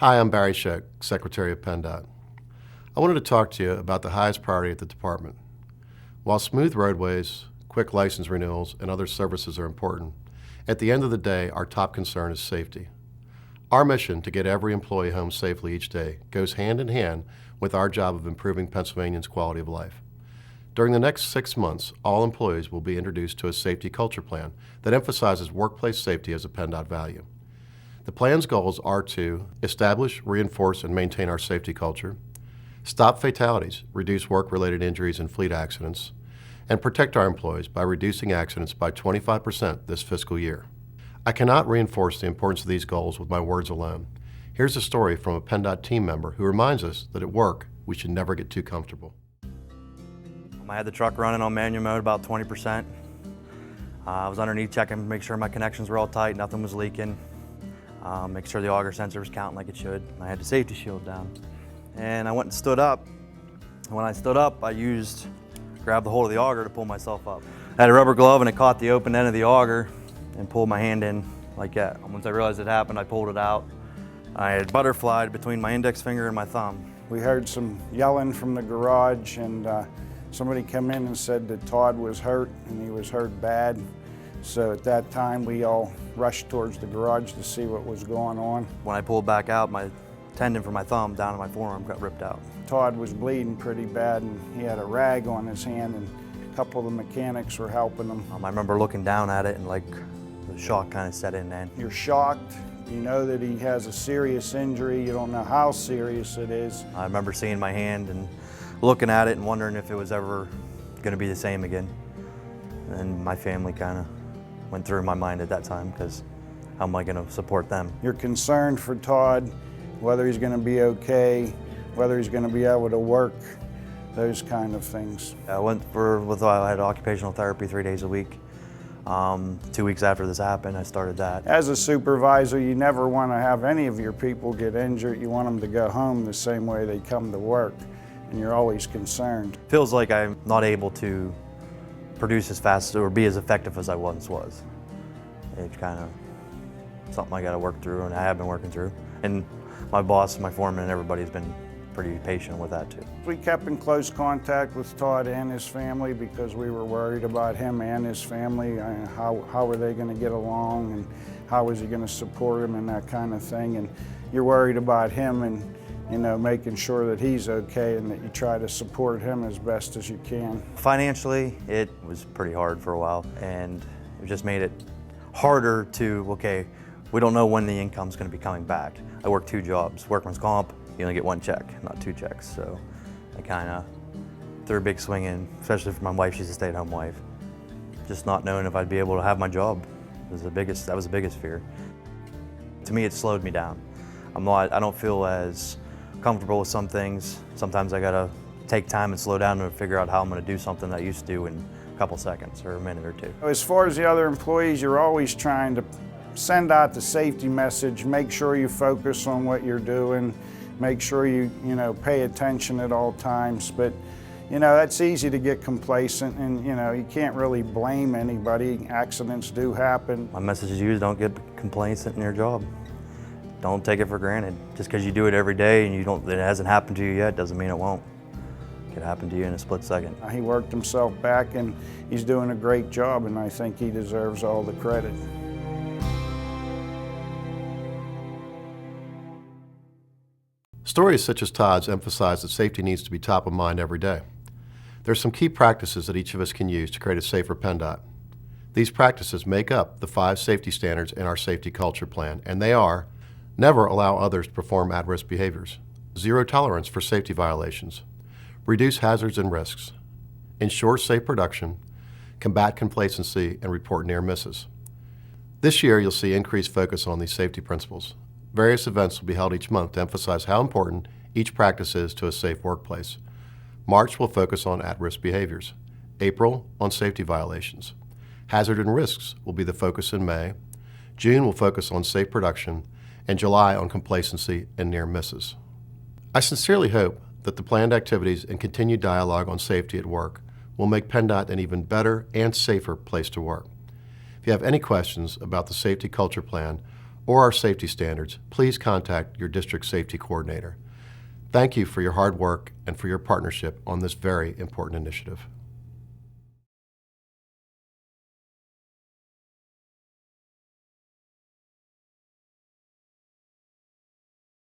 Hi, I'm Barry Shook, Secretary of PennDOT. I wanted to talk to you about the highest priority at the department. While smooth roadways, quick license renewals, and other services are important, at the end of the day, our top concern is safety. Our mission to get every employee home safely each day goes hand in hand with our job of improving Pennsylvanians' quality of life. During the next 6 months, all employees will be introduced to a safety culture plan that emphasizes workplace safety as a PennDOT value. The plan's goals are to establish, reinforce, and maintain our safety culture, stop fatalities, reduce work-related injuries and fleet accidents, and protect our employees by reducing accidents by 25% this fiscal year. I cannot reinforce the importance of these goals with my words alone. Here's a story from a PennDOT team member who reminds us that at work, we should never get too comfortable. I had the truck running on manual mode about 20%. I was underneath checking, make sure my connections were all tight, nothing was leaking. Make sure the auger sensor was counting like it should. I had the safety shield down. And I went and stood up. When I stood up, I grabbed the hold of the auger to pull myself up. I had a rubber glove and it caught the open end of the auger and pulled my hand in like that. Once I realized it happened, I pulled it out. I had butterflied between my index finger and my thumb. We heard some yelling from the garage, and somebody came in and said that Todd was hurt, and he was hurt bad. So at that time, we all rushed towards the garage to see what was going on. When I pulled back out, my tendon from my thumb down to my forearm got ripped out. Todd was bleeding pretty bad, and he had a rag on his hand, and a couple of the mechanics were helping him. I remember looking down at it, and like the shock kind of set in then. You're shocked. You know that he has a serious injury. You don't know how serious it is. I remember seeing my hand and looking at it and wondering if it was ever going to be the same again. And my family kind of went through my mind at that time, because how am I going to support them? You're concerned for Todd, whether he's going to be okay, whether he's going to be able to work, those kind of things. I had occupational therapy 3 days a week. 2 weeks after this happened, I started that. As a supervisor, you never want to have any of your people get injured. You want them to go home the same way they come to work, and you're always concerned. Feels like I'm not able to produce as fast or be as effective as I once was. It's kind of something I got to work through, and I have been working through. And my boss, my foreman, and everybody's been pretty patient with that too. We kept in close contact with Todd and his family because we were worried about him and his family. How were they going to get along, and how was he going to support him, and that kind of thing. And you're worried about him, and making sure that he's okay, and that you try to support him as best as you can. Financially, it was pretty hard for a while, and it just made it harder to, okay, we don't know when the income's going to be coming back. I work 2 jobs, workman's comp, you only get 1 check, not 2 checks. So I kind of threw a big swing in, especially for my wife. She's a stay-at-home wife. Just not knowing if I'd be able to have my job was that was the biggest fear. To me, it slowed me down. I don't feel as comfortable with some things. Sometimes I gotta take time and slow down and figure out how I'm gonna do something that I used to do in a couple seconds or a minute or two. As far as the other employees, you're always trying to send out the safety message, make sure you focus on what you're doing, make sure you pay attention at all times. But that's easy to get complacent, and you can't really blame anybody. Accidents do happen. My message to you is don't get complacent in your job. Don't take it for granted. Just because you do it every day and it hasn't happened to you yet doesn't mean it won't. It could happen to you in a split second. He worked himself back, and he's doing a great job, and I think he deserves all the credit. Stories such as Todd's emphasize that safety needs to be top of mind every day. There are some key practices that each of us can use to create a safer PennDOT. These practices make up the 5 safety standards in our safety culture plan, and they are: never allow others to perform at-risk behaviors, 0 tolerance for safety violations, reduce hazards and risks, ensure safe production, combat complacency, and report near misses. This year, you'll see increased focus on these safety principles. Various events will be held each month to emphasize how important each practice is to a safe workplace. March will focus on at-risk behaviors. April on safety violations. Hazard and risks will be the focus in May. June will focus on safe production, and July on complacency and near misses. I sincerely hope that the planned activities and continued dialogue on safety at work will make PennDOT an even better and safer place to work. If you have any questions about the safety culture plan or our safety standards, please contact your district safety coordinator. Thank you for your hard work and for your partnership on this very important initiative.